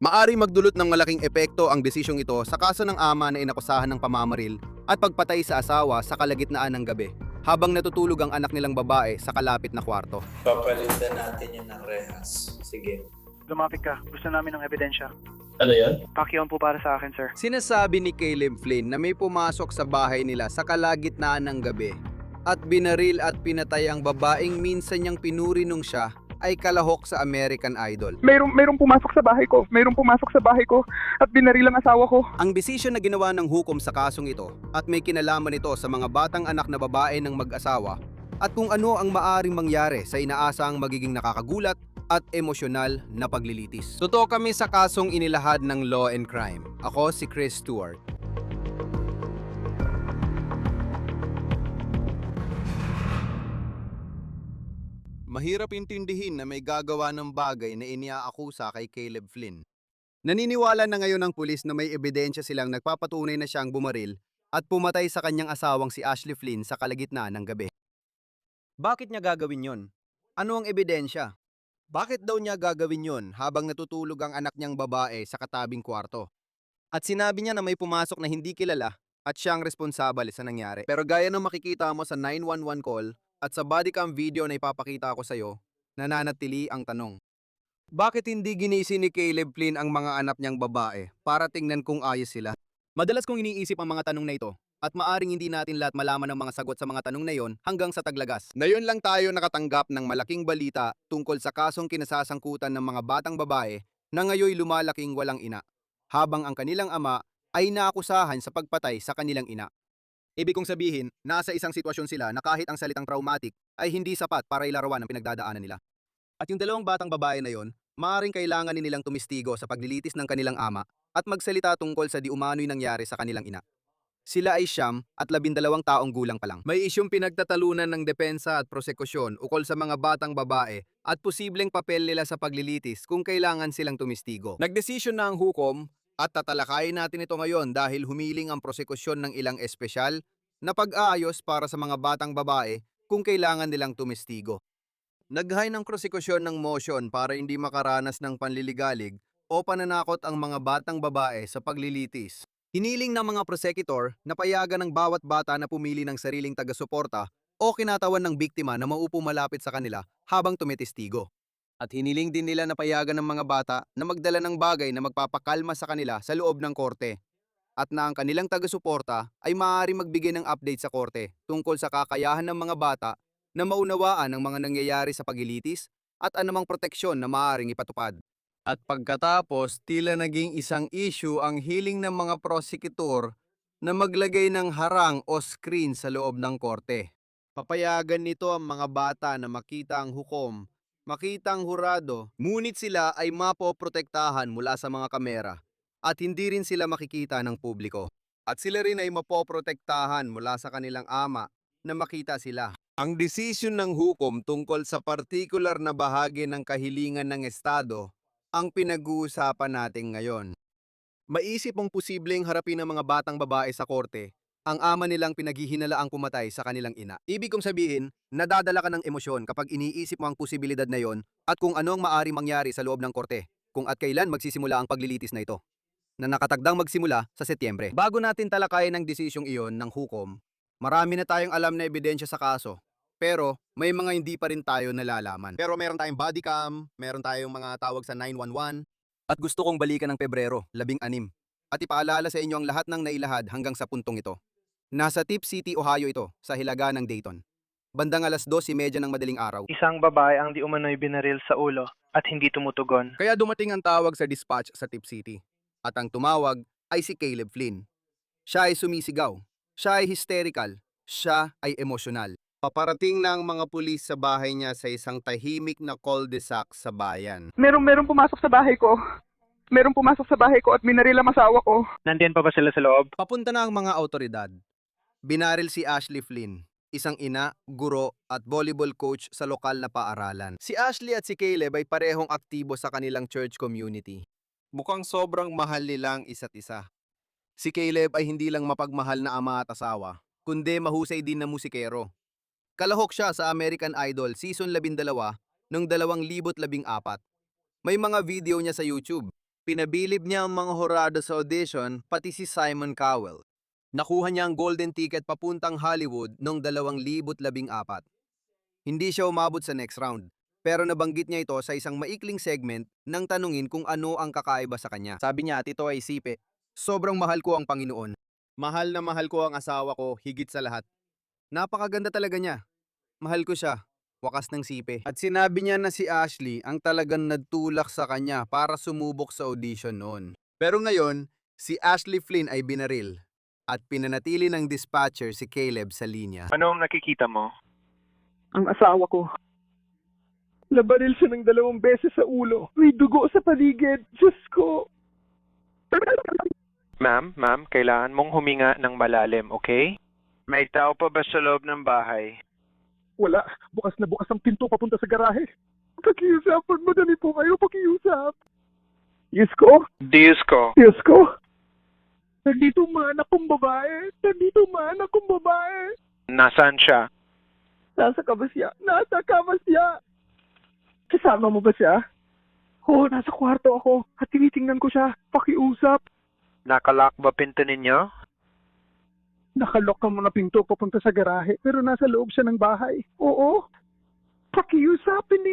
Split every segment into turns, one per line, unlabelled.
Maaring magdulot ng malaking epekto ang desisyong ito sa kaso ng ama na inakusahan ng pamamaril at pagpatay sa asawa sa kalagitnaan ng gabi habang natutulog ang anak nilang babae sa kalapit na kwarto.
Papalitan natin yun ng rehas. Sige.
Lumapit ka. Gusto namin ng ebidensya.
Ano yan?
Pakiyon po para sa akin, sir.
Sinasabi ni Caleb Flynn na may pumasok sa bahay nila sa kalagitnaan ng gabi at binaril at pinatay ang babaeng minsan niyang pinuri nung siya ay kalahok sa American Idol.
Mayroong pumasok sa bahay ko. Mayroong pumasok sa bahay ko at binaril ang asawa ko.
Ang desisyon na ginawa ng hukom sa kasong ito at may kinalaman ito sa mga batang anak na babae ng mag-asawa at kung ano ang maaring mangyari sa inaasang magiging nakakagulat at emosyonal na paglilitis. Totoo kami sa kasong inilahad ng Law and Crime. Ako si Chris Stewart. Mahirap intindihin na may gagawa ng bagay na iniaakusa kay Caleb Flynn. Naniniwala na ngayon ang pulis na may ebidensya silang nagpapatunay na siyang bumaril at pumatay sa kanyang asawang si Ashley Flynn sa kalagitnaan ng gabi. Bakit niya gagawin yon? Ano ang ebidensya? Bakit daw niya gagawin yon habang natutulog ang anak niyang babae sa katabing kwarto? At sinabi niya na may pumasok na hindi kilala at siyang responsable sa nangyari. Pero gaya ng makikita mo sa 911 call at sa bodycam video na ipapakita ko sa iyo, nananatili ang tanong. Bakit hindi ginising ni Caleb Flynn ang mga anak niyang babae para tingnan kung ayos sila? Madalas kong iniisip ang mga tanong na ito at maaring hindi natin lahat malaman ang mga sagot sa mga tanong na yon hanggang sa taglagas. Ngayon lang tayo nakatanggap ng malaking balita tungkol sa kasong kinasasangkutan ng mga batang babae na ngayoy lumalaking walang ina, habang ang kanilang ama ay naakusahan sa pagpatay sa kanilang ina. Ibig kong sabihin, nasa isang sitwasyon sila na kahit ang salitang traumatic ay hindi sapat para ilarawan ang pinagdadaanan nila. At yung dalawang batang babae na yon, maaaring kailangan nilang tumistigo sa paglilitis ng kanilang ama at magsalita tungkol sa di umano'y nangyari sa kanilang ina. Sila ay 9 at 12 taong gulang pa lang. May isyong pinagtatalunan ng depensa at prosekusyon ukol sa mga batang babae at posibleng papel nila sa paglilitis kung kailangan silang tumistigo. Nagdesisyon na ang hukom at tatalakayin natin ito ngayon dahil humiling ang prosekusyon ng ilang espesyal na pag-aayos para sa mga batang babae kung kailangan nilang tumistigo. Naghay ng prosekusyon ng motion para hindi makaranas ng panliligalig o pananakot ang mga batang babae sa paglilitis. Hiniling ng mga prosecutor na payagan ng bawat bata na pumili ng sariling taga-suporta o kinatawan ng biktima na maupo malapit sa kanila habang tumitistigo. At hiniling din nila na payagan ng mga bata na magdala ng bagay na magpapakalma sa kanila sa loob ng korte at na ang kanilang taga-suporta ay maaaring magbigay ng update sa korte tungkol sa kakayahan ng mga bata na maunawaan ang mga nangyayari sa paglilitis at anumang proteksyon na maaaring ipatupad. At pagkatapos, tila naging isang issue ang hiling ng mga prosecutor na maglagay ng harang o screen sa loob ng korte. Papayagan nito ang mga bata na makita ang hukom, makita ang hurado, ngunit sila ay mapoprotektahan mula sa mga kamera at hindi rin sila makikita ng publiko. At sila rin ay mapoprotektahan mula sa kanilang ama na makita sila. Ang desisyon ng hukom tungkol sa partikular na bahagi ng kahilingan ng Estado ang pinag-uusapan natin ngayon. Maisip mong posibleng harapin ng mga batang babae sa korte ang ama nilang pinaghihinalaang pumatay sa kanilang ina. Ibig kong sabihin, nadadala ka ng emosyon kapag iniisip mo ang posibilidad na yon at kung ano ang maaaring mangyari sa loob ng korte, kung at kailan magsisimula ang paglilitis na ito, na nakatagdang magsimula sa Setyembre. Bago natin talakayin ang desisyong iyon ng hukom, marami na tayong alam na ebidensya sa kaso. Pero may mga hindi pa rin tayo nalalaman. Pero meron tayong body cam, meron tayong mga tawag sa 911, at gusto kong balikan ng Pebrero, 16. At ipaalala sa inyo ang lahat ng nailahad hanggang sa puntong ito. Nasa Tip City, Ohio ito, sa hilaga ng Dayton. Bandang 2:30 ng madaling araw.
Isang babae ang di umano'y binaril sa ulo at hindi tumutugon.
Kaya dumating ang tawag sa dispatch sa Tip City. At ang tumawag ay si Caleb Flynn. Siya ay sumisigaw. Siya ay hysterical. Siya ay emosyonal. Paparating na ang mga pulis sa bahay niya sa isang tahimik na cul-de-sac sa bayan.
Mayroong pumasok sa bahay ko. Mayroong pumasok sa bahay ko at binaril ang asawa ko. Nandiyan pa ba sila sa loob?
Papunta na ang mga autoridad. Binaril si Ashley Flynn, isang ina, guro at volleyball coach sa lokal na paaralan. Si Ashley at si Caleb ay parehong aktibo sa kanilang church community. Mukhang sobrang mahal nilang isa't isa. Si Caleb ay hindi lang mapagmahal na ama at asawa, kundi mahusay din na musikero. Kalahok siya sa American Idol Season 12 noong 2014. May mga video niya sa YouTube, Pinabilib niya ang mga hurado sa audition, pati si Simon Cowell. Nakuha niya ang golden ticket papuntang Hollywood noong 2014. Hindi siya umabot sa next round, pero nabanggit niya ito sa isang maikling segment nang tanungin kung ano ang kakaiba sa kanya. Sabi niya at ito ay sipe. Sobrang mahal ko ang Panginoon. Mahal na mahal ko ang asawa ko higit sa lahat. Napakaganda talaga niya. Mahal ko siya. Wakas ng sipe. At sinabi niya na si Ashley ang talagang nagtulak sa kanya para sumubok sa audition noon. Pero ngayon, si Ashley Flynn ay binaril at pinanatili ng dispatcher si Caleb sa linya.
Ano ang nakikita mo?
Ang asawa ko. Nabaril siya ng 2 beses sa ulo. May dugo sa paligid. Diyos ko.
Ma'am, kailangan mong huminga ng malalim, okay? May tao pa ba sa loob ng bahay?
Wala. Bukas na bukas ang pinto papunta sa garahe. Pakiusap. Madali po kayo. Pakiusap. Diyos ko.
Diyos ko.
Diyos ko. Nandito man akong babae. Nandito man akong babae.
Nasaan siya?
Nasa kama siya. Nasa kama siya. Kasama mo ba siya? Oo, nasa kwarto ako. At tinitingnan ko siya. Pakiusap.
Nakalock ba pinto ninyo?
Nakalock ang mga pinto papunta sa garahe. Pero nasa loob siya ng bahay. Oo. Pakiusap. Hindi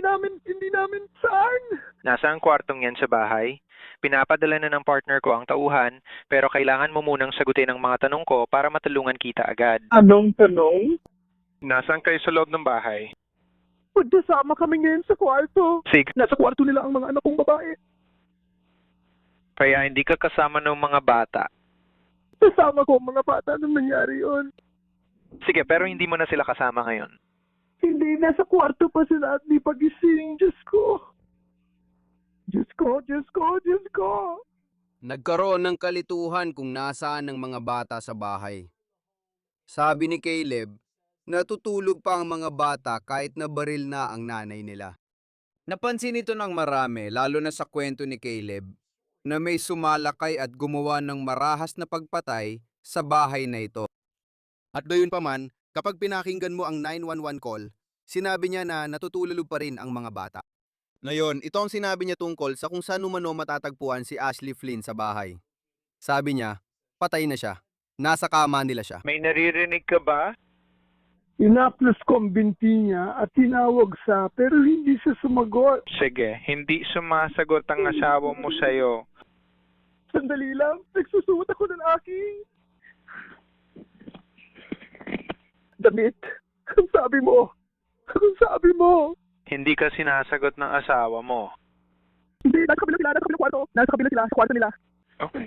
namin saan?
Nasa ang kwartong yan sa bahay? Pinapadala na ng partner ko ang tauhan, pero kailangan mo munang sagutin ang mga tanong ko para matulungan kita agad.
Anong tanong?
Nasaan kayo sa loob ng bahay?
Magkasama kami ngayon sa kwarto.
Sige,
Nasa kwarto nila ang mga anak kong babae.
kaya hindi ka kasama ng mga bata.
Kasama ko ang mga bata nung nangyari yon.
Sige, pero hindi mo na sila kasama ngayon.
Hindi, nasa kwarto pa sila at di pagising. Diyos ko. Diyos ko, Diyos ko, Diyos ko.
Nagkaroon ng kalituhan kung nasaan ang mga bata sa bahay. Sabi ni Caleb, natutulog pa ang mga bata kahit nabaril na ang nanay nila. Napansin ito ng marami, lalo na sa kwento ni Caleb, na may sumalakay at gumawa ng marahas na pagpatay sa bahay na ito. At gayon pa man, kapag pinakinggan mo ang 911 call, sinabi niya na natutulog pa rin ang mga bata. Ngayon, ito ang sinabi niya tungkol sa kung saan umano matatagpuan si Ashley Flynn sa bahay. Sabi niya, patay na siya. Nasa kama nila siya.
May naririnig ka ba?
Inaplos ko ang binti niya at tinawag sa pero hindi siya sumagot.
Sige, hindi sumasagot ang asawa mo sa'yo.
Sandali lang, nagsusuot ako ng aking damit. Anong sabi mo? Anong sabi mo?
Hindi ka sinasagot ng asawa mo.
Hindi, nasa kabila sila, nasa kabilang kwarto. Nasa kabila sila, sa kwarto nila.
Okay.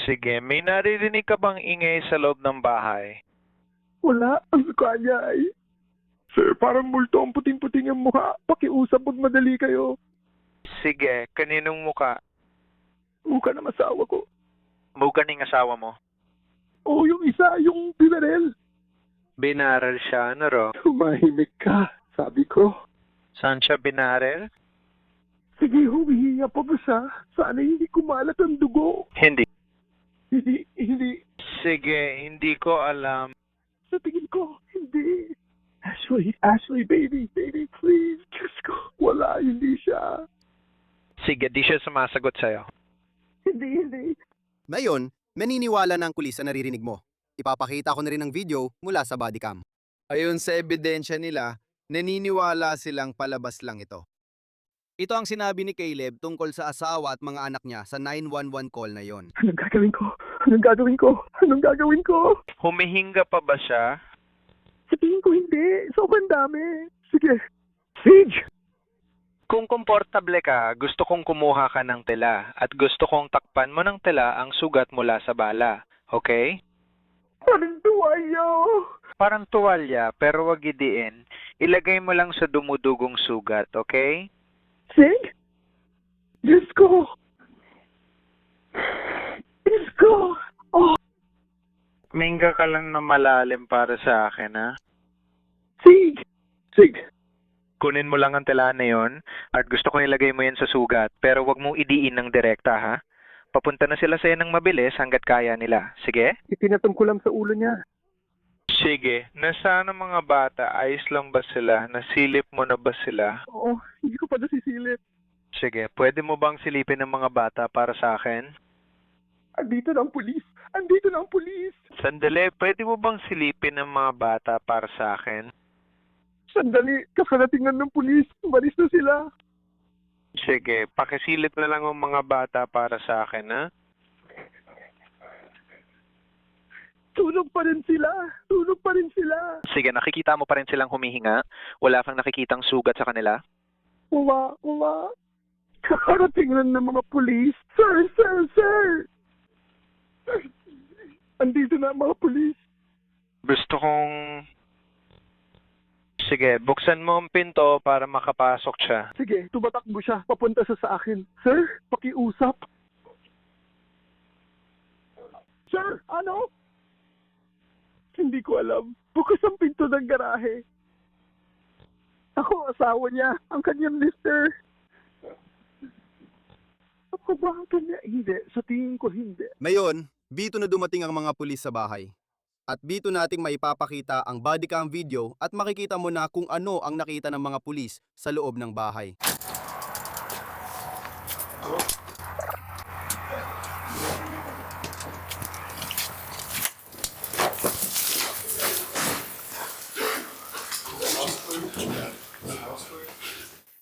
Sige, may naririnig ka bang ingay sa loob ng bahay?
Wala, ang mukha niya ay... Sir, parang multo ang puting-puting ang mukha. Pakiusap, magmadali kayo.
Sige, kaninong muka?
Mukha na masawa ko.
Muka ng asawa mo?
Oo, yung isa, yung binarel.
Binarel siya, ano ro?
Tumahimik ka, sabi ko.
Saan siya binarel?
Sige, humihinga pa ba siya? Sana hindi kumalat ang dugo.
Hindi.
Hindi.
Sige, hindi ko alam.
Sa tingin ko, hindi. Ashley, baby, please. Diyos ko, wala, hindi siya.
Sige, di siya sumasagot sa'yo.
Hindi.
Ngayon, naniniwala na ang pulis sa naririnig mo. Ipapakita ko na rin ang video mula sa bodycam. Ayon sa ebidensya nila, naniniwala silang palabas lang ito. Ito ang sinabi ni Caleb tungkol sa asawa at mga anak niya sa 911 call na yon.
Anong gagawin ko? Anong gagawin ko?
Humihinga pa ba siya?
Sa tingin ko hindi. Sobrang dami. Sige. Siege!
Kung komportable ka, gusto kong kumuha ka ng tela at gusto kong takpan mo ng tela ang sugat mula sa bala. Okay?
Parang tuwayo.
Parang tuwalya, pero wag idiin. Ilagay mo lang sa dumudugong sugat, okay?
Sig? Diyos ko. Oh,
Minga ka lang na malalim para sa akin, ha?
Sig.
Kunin mo lang ang tela na yon at gusto ko ilagay mo yan sa sugat, pero wag mong idiin ng direkta, ha? Papunta na sila sa'yo ng mabilis hanggat kaya nila. Sige?
Itinatom ko lang sa ulo niya.
Sige. Nasaan ang mga bata? Ayos lang ba sila? Nasilip mo na ba sila?
Oo, hindi ko pa nasisilip.
Sige, pwede mo bang silipin ng mga bata para sa akin?
Andito na ang pulis! Andito na ang pulis!
Sandali, pwede mo bang silipin ng mga bata para sa akin?
Sandali, kakaratingan ng pulis. Umalis na sila.
Sige, pakisilip na lang ang mga bata para sa akin, ha?
Tulog pa rin sila. Tulog pa rin sila.
Sige, nakikita mo pa rin silang humihinga? Wala kang nakikitang sugat sa kanila?
Wala. Kakaratingan ng mga pulis. Sir! Andito na ang mga pulis.
Gusto kong... Sige, buksan mo ang pinto para makapasok siya.
Sige, tumatakbo siya. Papunta siya sa akin. Sir, pakiusap. Sir, ano? Hindi ko alam. Bukas ang pinto ng garahe. Ako, asawa niya. Ang kanyang lister. Ako ba ang kanya? Hindi. Sa tingin ko hindi.
Ngayon, bito na dumating ang mga pulis sa bahay. At bito nating maipapakita ang bodycam video at makikita mo na kung ano ang nakita ng mga pulis sa loob ng bahay.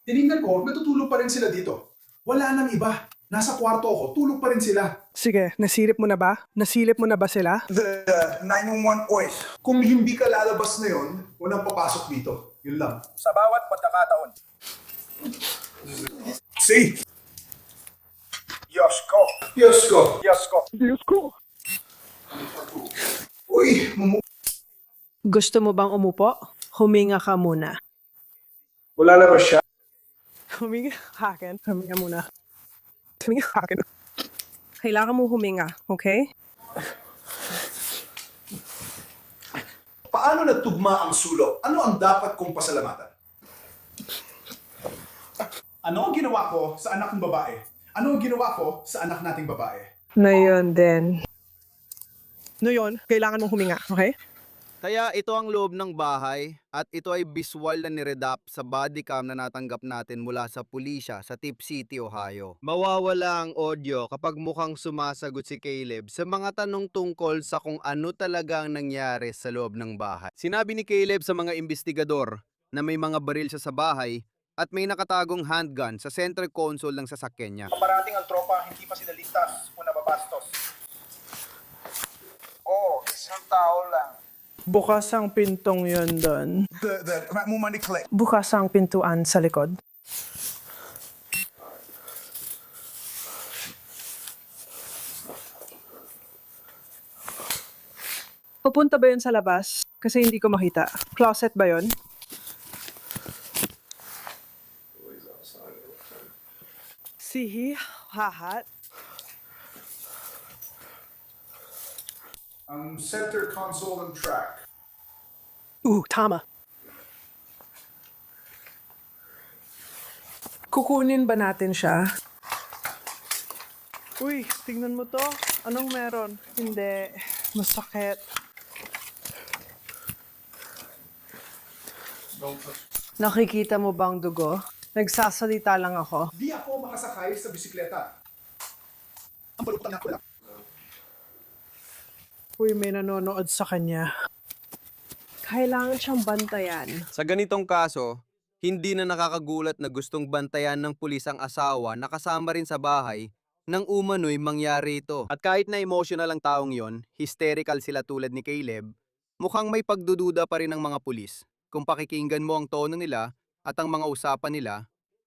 Tinignan ko, natutulog pa rin sila dito. Wala nang iba. Nasa kwarto ako, tulog pa rin sila.
Sige, nasilip mo na ba? Nasilip mo na ba sila?
The 911 voice. Kung hindi ka lalabas na yon, walang papasok dito. Yun lang. Sa bawat pagkakataon. See? Yosko.
Diyos ko.
Uy,
Gusto mo bang umupo? Huminga ka muna.
wala na ba siya?
Huminga ka akin. Huminga muna. Huminga ka akin. Kailangan mo huminga, okay?
Paano nagtugma ang sulok? Ano ang dapat kong pasalamatan? Ano ang ginawa ko sa anak ng babae? Ano ang ginawa ko sa anak nating babae?
Na yun din. No yun, kailangan mong huminga, okay?
Kaya ito ang loob ng bahay at ito ay visual na niredap sa bodycam na natanggap natin mula sa pulisya sa Tip City, Ohio. Mawawala ang audio kapag mukhang sumasagot si Caleb sa mga tanong tungkol sa kung ano talaga ang nangyari sa loob ng bahay. Sinabi ni Caleb sa mga investigador na may mga baril siya sa bahay at may nakatagong handgun sa center console ng sasakyan niya.
Parating ang tropa, hindi pa sila ligtas o nababastos. Oo, isang tao lang.
Bukas ang pintong yun doon.
Mumaniklik.
Bukas ang pintuan sa likod. Pupunta ba yun sa labas? Kasi hindi ko makita. Closet ba yun? Sihi, hahat.
Ang center console and track.
Tama. Kukunin ba natin siya? Uy, tingnan mo to. Anong meron? Hindi. Masakit. Nakikita mo bang dugo? Nagsasalita lang ako.
Di ako makasakay sa bisikleta. Ang balutan na ko lang.
Uy, may nanonood sa kanya. Kailangan siyang bantayan.
Sa ganitong kaso, hindi na nakakagulat na gustong bantayan ng pulis ang asawa na kasama rin sa bahay nang umano'y mangyari ito. At kahit na emotional ang taong yon, hysterical sila tulad ni Caleb, mukhang may pagdududa pa rin ng mga pulis. Kung pakikinggan mo ang tono nila at ang mga usapan nila,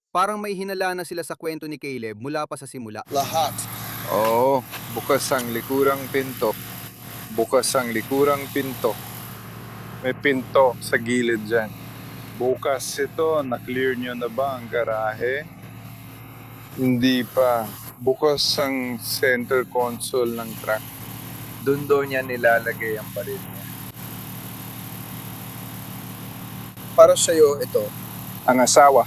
parang may hinala na sila sa kwento ni Caleb mula pa sa simula.
Lahat. Oo, bukas ang likurang pinto. Bukas ang likurang pinto. May pinto sa gilid dyan. Bukas ito, na-clear nyo na ba ang garahe? Hindi pa. Bukas ang center console ng truck. Doon daw niya nilalagay ang baril niya. Para sa'yo, ito. Ang asawa.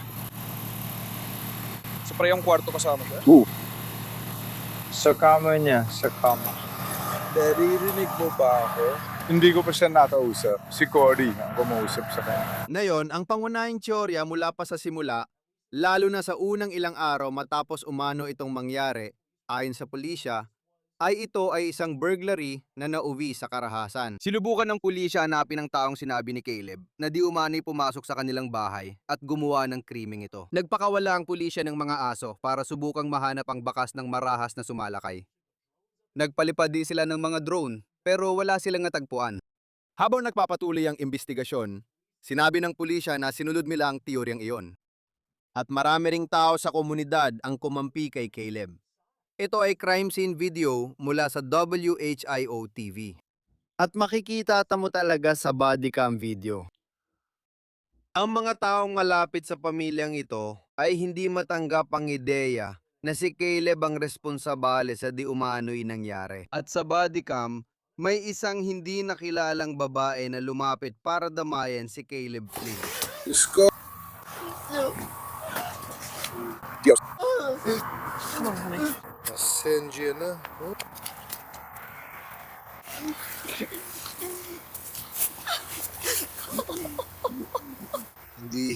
Sa parehong kwarto kasama ka?
Sa kama niya, sa kama. Naririnig mo ba ako? Hindi ko pa siya nakausap. Si Cory ang kumausap sa kanya.
Ngayon, ang pangunahing teorya mula pa sa simula, Lalo na sa unang ilang araw matapos umano itong mangyari, ayon sa pulisya, ay ito ay isang burglary na nauwi sa karahasan. Sinubukan ng pulisya hanapin ang taong sinabi ni Caleb na di umano'y pumasok sa kanilang bahay at gumawa ng krimeng ito. Nagpakawala ang pulisya ng mga aso para subukang mahanap ang bakas ng marahas na sumalakay. Nagpalipad din sila ng mga drone pero wala silang natagpuan. Habang nagpapatuloy ang investigasyon, sinabi ng pulisya na sinunod nila ang teoryang iyon. At marami ring tao sa komunidad ang kumampi kay Caleb. Ito ay crime scene video mula sa WHIO TV. At makikita mo talaga sa bodycam video. Ang mga taong malapit sa pamilyang ito ay hindi matanggap ang ideya na si Caleb ang responsabale sa di umano'y nangyari. At sa bodycam, may isang hindi nakilalang babae na lumapit para damayan si Caleb Flynn.
Let's go.
Come on, honey.
Pasensya na. Oh. Hindi.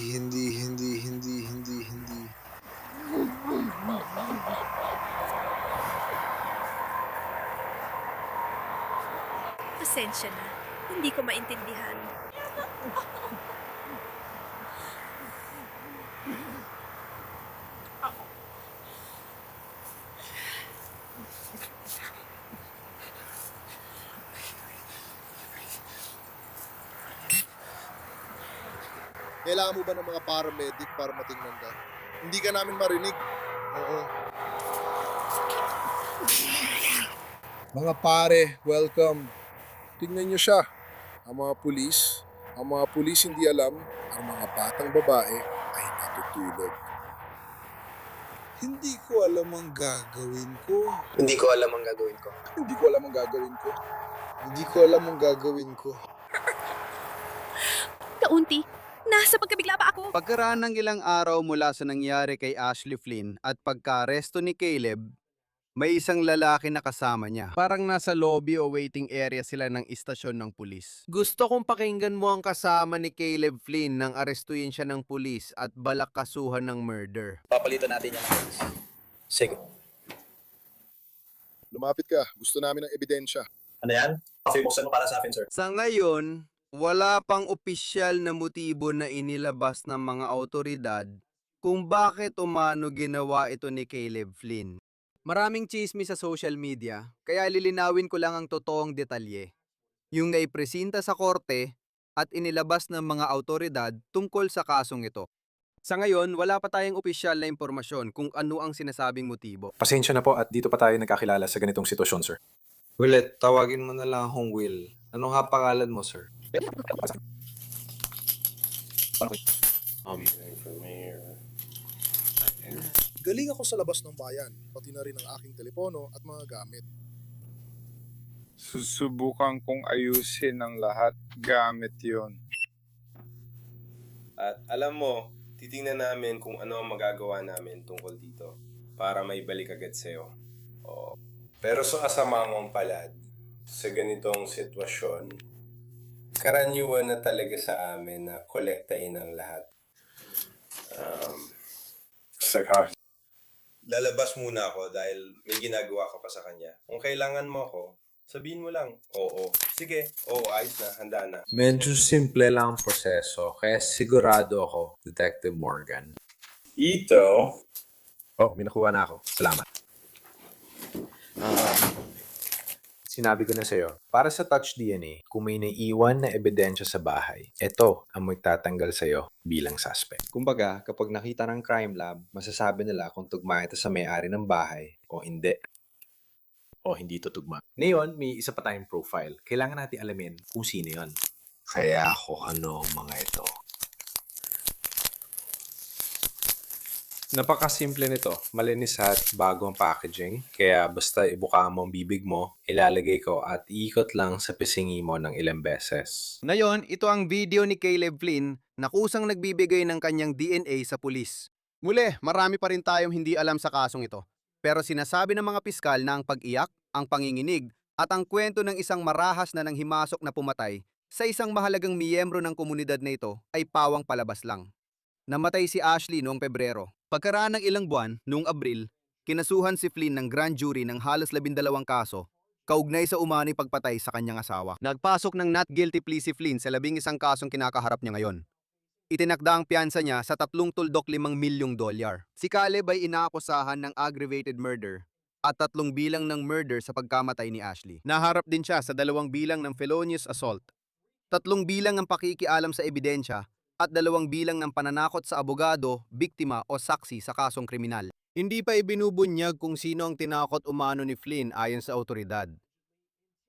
Pasensya na. Hindi ko maintindihan.
Kailangan mo ba ng mga paramedic para matingnan ka? Hindi ka namin marinig. Oo. Mga pare, welcome. Tingnan nyo siya. Ang mga pulis hindi alam, ang mga batang babae ay natutulog. Hindi ko alam ang gagawin ko.
Hindi ko alam ang gagawin ko.
Hindi ko alam ang gagawin ko. Hindi ko alam ang gagawin ko.
Kaunti. Nasa pagkabigla pa ako.
Pagkaraan ng ilang araw mula sa nangyari kay Ashley Flynn at pagka-aresto ni Caleb, may isang lalaki na kasama niya. Parang nasa lobby o waiting area sila ng istasyon ng pulis. Gusto kong pakinggan mo ang kasama ni Caleb Flynn nang arestuin siya ng pulis at balak kasuhan ng murder.
Papalitan natin yan. Sige.
Lumapit ka. Gusto namin ng ebidensya.
Ano yan? Buksan mo para sa akin, sir.
Sa ngayon, wala pang opisyal na motibo na inilabas ng mga autoridad kung bakit umano ginawa ito ni Caleb Flynn. Maraming chismis sa social media, kaya lilinawin ko lang ang totoong detalye. Yung naipresenta sa korte at inilabas ng mga autoridad tungkol sa kasong ito. Sa ngayon, wala pa tayong opisyal na impormasyon kung ano ang sinasabing motibo.
Pasensya na po at dito pa tayo nagkakilala sa ganitong sitwasyon, sir.
Willet, tawagin mo na lang akong Will. Ano nga pangalan mo, sir?
Galing ako sa labas ng bayan, pati na rin ang aking telepono at mga gamit.
Susubukan kong ayusin ang lahat gamit yon.
At alam mo, titingnan namin kung ano ang magagawa namin tungkol dito para may balik agad sa'yo. Oo. Pero sa kasama mong palad, sa ganitong sitwasyon, karaniwan na talaga sa amin na kolektain ang lahat. Lalabas muna ako dahil may ginagawa ka pa sa kanya. Kung kailangan mo ako, sabihin mo lang, oo. Sige, oo, ayos na, handa na.
Medyo simple lang ang proseso, kaya sigurado ako, Detective Morgan.
Ito,
Oh, may nakuha na ako. Salamat. Sinabi ko na sa'yo, para sa touch DNA, kung may naiiwan na ebidensya sa bahay, ito ang magtatanggal sa'yo bilang suspect.
Kumbaga, kapag nakita ng crime lab, masasabi nila kung tugma ito sa may-ari ng bahay o hindi.
O hindi to tugma. Ngayon, may isa pa tayong profile. Kailangan natin alamin kung sino yon.
Kaya ako ano ang mga ito. Napakasimple nito. Malinis at bago ang packaging. Kaya basta ibuka mo ang bibig mo, ilalagay ko at iikot lang sa pisingi mo ng ilang beses.
Ngayon, ito ang video ni Caleb Flynn na kusang nagbibigay ng kanyang DNA sa pulis. Muli, marami pa rin tayong hindi alam sa kasong ito. Pero sinasabi ng mga piskal na ang pag-iyak, ang panginginig, at ang kwento ng isang marahas na nanghimasok na pumatay sa isang mahalagang miyembro ng komunidad na ito ay pawang palabas lang. Namatay si Ashley noong Pebrero. Pagkaraan ng ilang buwan, noong Abril, kinasuhan si Flynn ng grand jury ng halos 12 kaso, kaugnay sa umano'y pagpatay sa kanyang asawa. Nagpasok ng not guilty plea si Flynn sa 11 kasong kinakaharap niya ngayon. Itinakda ang piyansa niya sa 3.5 milyong dolyar. Si Caleb ay inaakusahan ng aggravated murder at 3 bilang ng murder sa pagkamatay ni Ashley. Naharap din siya sa 2 bilang ng felonious assault, 3 bilang ng pakikialam sa ebidensya at 2 bilang ng pananakot sa abogado, biktima o saksi sa kasong kriminal. Hindi pa ibinubunyag kung sino ang tinakot umano ni Flynn ayon sa otoridad.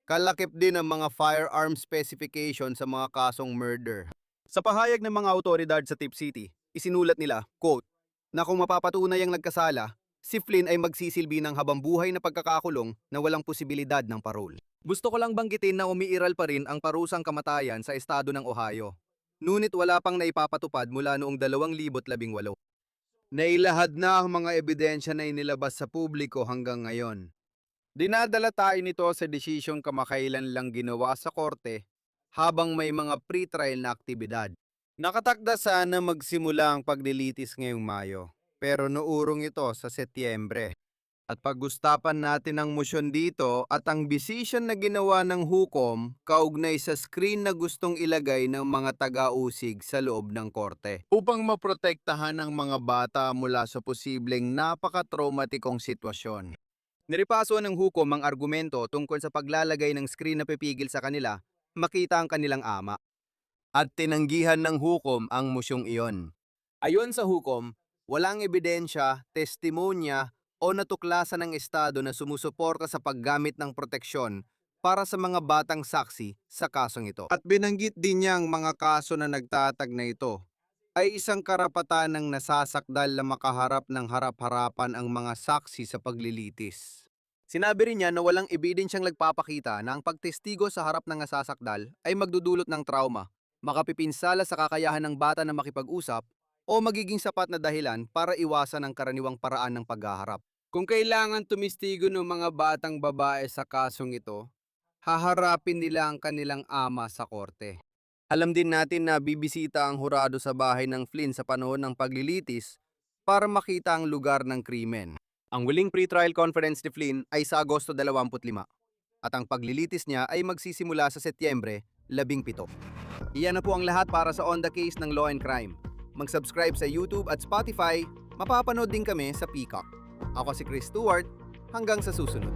Kalakip din ang mga firearm specification sa mga kasong murder. Sa pahayag ng mga otoridad sa Tip City, isinulat nila, quote, na kung mapapatunay ang nagkasala, si Flynn ay magsisilbi ng habambuhay na pagkakakulong na walang posibilidad ng parol. Gusto ko lang banggitin na umiiral pa rin ang parusang kamatayan sa estado ng Ohio. Ngunit wala pang naipapatupad mula noong 2018. Nailahad na ang mga ebidensya na inilabas sa publiko hanggang ngayon. Dinadala tayo nito sa desisyong kamakailan lang ginawa sa korte habang may mga pre-trial na aktibidad. Nakatakda sana magsimula ang paglilitis ngayong Mayo, pero nuurong ito sa Setyembre. At pag-usapan natin ang motion dito at ang decision na ginawa ng hukom kaugnay sa screen na gustong ilagay ng mga taga-usig sa loob ng korte upang maprotektahan ang mga bata mula sa posibleng napaka-traumatikong sitwasyon. Niripaso ng hukom ang argumento tungkol sa paglalagay ng screen na pipigil sa kanila makita ang kanilang ama. At tinanggihan ng hukom ang mosyong iyon. Ayon sa hukom, walang ebidensya, testimonya o natuklasan ng estado na sumusuporta sa paggamit ng proteksyon para sa mga batang saksi sa kasong ito. At binanggit din niya ang mga kaso na nagtatag na ito ay isang karapatan ng nasasakdal na makaharap ng harap-harapan ang mga saksi sa paglilitis. Sinabi rin niya na walang ebidensyang nagpapakita na ang pagtestigo sa harap ng nasasakdal ay magdudulot ng trauma, makapipinsala sa kakayahan ng bata na makipag-usap, o magiging sapat na dahilan para iwasan ang karaniwang paraan ng paghaharap. Kung kailangan tumistigo ng mga batang babae sa kasong ito, haharapin nila ang kanilang ama sa korte. Alam din natin na bibisita ang hurado sa bahay ng Flynn sa panahon ng paglilitis para makita ang lugar ng krimen. Ang huling pre-trial conference ni Flynn ay sa Agosto 25 at ang paglilitis niya ay magsisimula sa Setyembre 17. Iyan na po ang lahat para sa On The Case ng Law and Crime. Mag-subscribe sa YouTube at Spotify, mapapanood din kami sa Peacock. Ako si Chris Stewart, hanggang sa susunod.